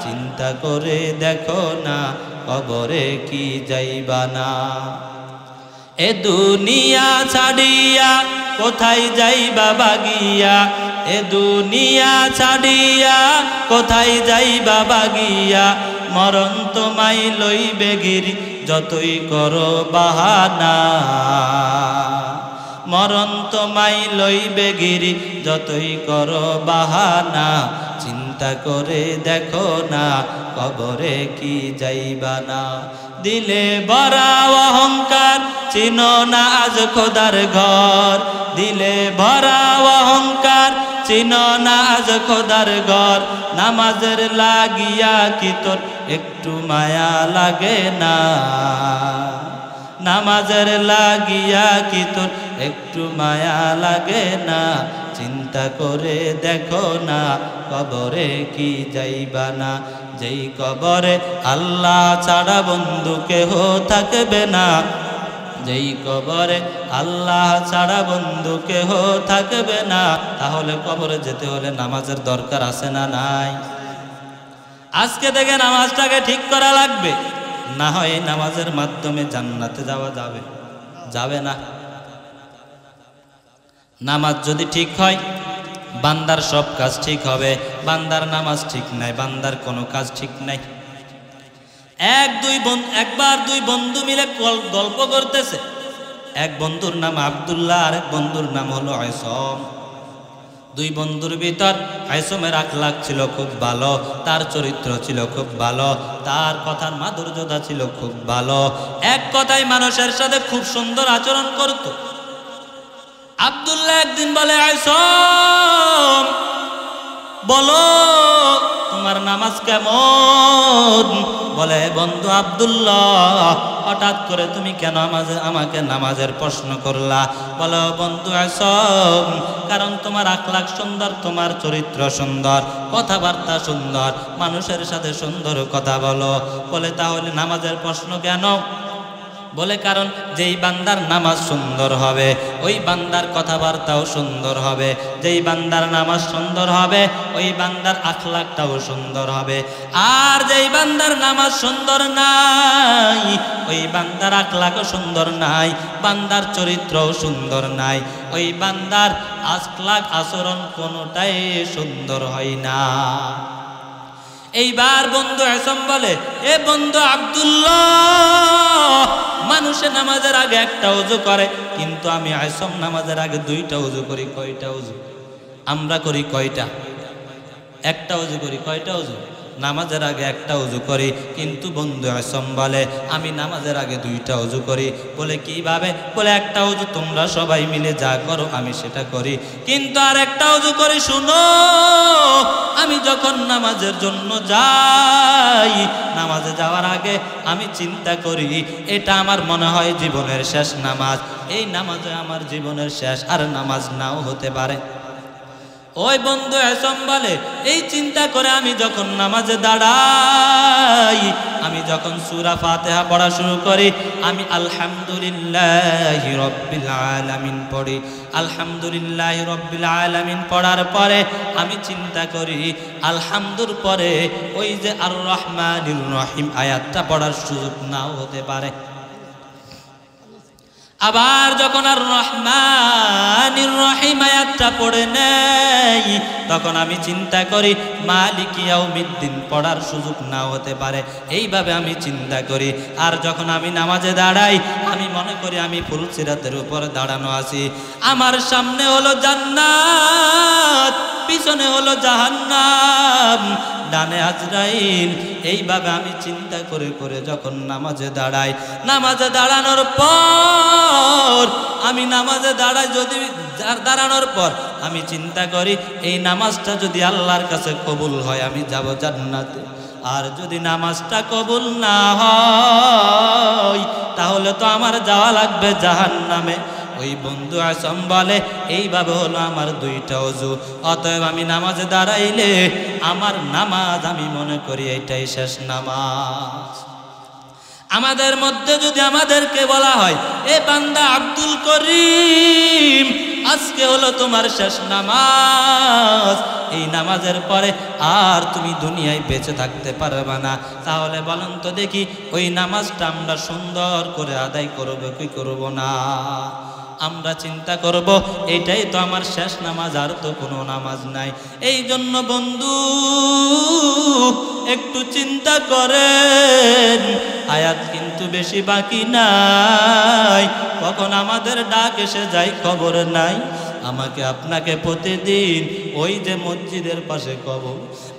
চিন্তা করে দেখো না, কবরে কি যাইবা না? এ দুনিয়া ছাড়িয়া কোথায় যাইবা বাগিয়া, এ দুনিয়া ছাড়িয়া কোথায় যাইবা বাগিয়া। মরণ তোমায় লইবে গিরি যতই করো বাহানা, মরণ তোমায় লইবে গিরি যতই করো বাহানা। চিন্তা করে দেখো না, কবরে কি যাইবা না? দিলে ভরা অহংকার, চিনো না আজ খোদার ঘর। দিলে ভরা অহংকার, চিনো না আজ খোদার ঘর। নামাজের লাগিয়া কি তোর একটু মায়া লাগে না? নামাজের লাগিয়া কি তোর একটু মায়া লাগে না? চিন্তা করে দেখো না, কবরে কি যাইবা না? যেই কবরে আল্লাহ ছাড়া বন্ধু কেহ থাকবে না, যেই কবরে আল্লাহ ছাড়া বন্ধু কেহ থাকবে না। তাহলে কবরে যেতে হলে নামাজের দরকার আছে না নাই? আজকে থেকে নামাজটাকে ঠিক করা লাগবে, না হয় নামাজের মাধ্যমে জান্নাতে যাওয়া যাবে যাবে না। নামাজ যদি ঠিক হয়, বান্দার সব কাজ ঠিক হবে। বান্দার নামাজ ঠিক নাই, বান্দার কোনো কাজ ঠিক নাই। একবার দুই বন্ধু মিলে গল্প করতেছে। এক বন্ধুর নাম আব্দুল্লাহ, আরেক বন্ধুর নাম হলো আয়সম। দুই বন্ধুর ভিতর আয়সমের আখলাক ছিল খুব ভালো, তার চরিত্র ছিল খুব ভালো, তার কথার মাধুর্যতা ছিল খুব ভালো। এক কথায় মানুষের সাথে খুব সুন্দর আচরণ করত। আব্দুল্লাহ একদিন বলে, আয়সম বলো তোমার নামাজ কেমন? বলে বন্ধু আব্দুল্লাহ হঠাৎ করে তুমি কেন আমাকে নামাজের প্রশ্ন করলা? বলো বন্ধু আসম, কারণ তোমার আখলাক সুন্দর, তোমার চরিত্র সুন্দর, কথাবার্তা সুন্দর, মানুষের সাথে সুন্দর কথা বলো। বলে তাহলে নামাজের প্রশ্ন কেন? বলে কারণ যেই বান্দার নামাজ সুন্দর হবে ওই বান্দার কথাবার্তাও সুন্দর হবে, যেই বান্দার নামাজ সুন্দর হবে ওই বান্দার আখলাকটাও সুন্দর হবে। আর যেই বান্দার নামাজ সুন্দর নাই ওই বান্দার আখলাকও সুন্দর নাই, বান্দার চরিত্রও সুন্দর নাই, ওই বান্দার আখলাক আচরণ কোনোটাই সুন্দর হয় না। এইবার বন্ধু আসম বলে, এ বন্ধু আব্দুল্লাহ, মানুষে নামাজের আগে একটা ওযু করে, কিন্তু আমি আসম নামাজের আগে দুইটা ওযু করি। কয়টা ওযু আমরা করি? কয়টা? একটা ওযু করি। কয়টা ওযু? নামাজের আগে একটা ওযু করি, কিন্তু বন্ধু আসম বলে আমি নামাজের আগে দুইটা ওযু করি। বলে কিভাবে? বলে একটা ওযু তোমরা সবাই মিলে যা করো আমি সেটা করি, কিন্তু আর একটা ওযু করি শুনো, আমি যখন নামাজের জন্য যাই নামাজে যাওয়ার আগে আমি চিন্তা করি এটা আমার মনে হয় জীবনের শেষ নামাজ, এই নামাজে আমার জীবনের শেষ আর নামাজ নাও হতে পারে। ওই বন্ধু আসম বলে এই চিন্তা করে আমি যখন নামাজে দাঁড়াই, আমি যখন সূরা ফাতিহা পড়া শুরু করি, আমি আলহামদুলিল্লাহি রাব্বিল আলামিন পড়ি। আলহামদুলিল্লাহি রাব্বিল আলামিন পড়ার পরে আমি চিন্তা করি আলহামদুর পরে ওই যে আর রহমানির রহিম আয়াতটা পড়ার সুযোগ নাও হতে পারে। আবার যখন আর রহমানির রহিম আয়াতটা পড়ে নেই তখন আমি চিন্তা করি মালিক ইয়াউমিদ্দিন পড়ার সুযোগ নাও হতে পারে, এইভাবে আমি চিন্তা করি। আর যখন আমি নামাজে দাঁড়াই আমি মনে করি আমি ফুলসিরাতের উপর দাঁড়ানো আছি, আমার সামনে হলো জান্নাত, পিছনে হলো জাহান্নাম, ডানে আজরাইল। এইভাবে আমি চিন্তা করে করে যখন নামাজে দাঁড়াই, নামাজে দাঁড়ানোর পর আমি নামাজে দাঁড়াই, যদি দাঁড়ানোর পর আমি চিন্তা করি এই নামাজটা যদি আল্লাহর কাছে কবুল হয় আমি যাব জান্নাতে, আর যদি নামাজটা কবুল না হয় তাহলে তো আমার যাওয়া লাগবে জাহান্নামে। ওই বন্ধু আসম বলে এইভাবে হলো আমার দুইটা ওযু, অতএব আমি নামাজে দাঁড়াইলে আমার নামাজ আমি মনে করি এটাই শেষ নামাজ। আমাদের মধ্যে যদি আমাদেরকে বলা হয় এ বান্দা আব্দুল করিম আজকে হলো তোমার শেষ নামাজ, এই নামাজের পরে আর তুমি দুনিয়ায় বেঁচে থাকতে পারবে না, তাহলে বলেন তো দেখি ওই নামাজটা আমরা সুন্দর করে আদায় করবো কি করব না? আমরা চিন্তা করব এটাই তো আমার শেষ নামাজ, আর তো কোনো নামাজ নাই। এই জন্য বন্ধু একটু চিন্তা করেন, আয়াত কিন্তু বেশি বাকি নাই, কখন আমাদের ডাক এসে যায় খবর নাই। আমাকে আপনাকে প্রতিদিন ওই যে মসজিদের পাশে কবর,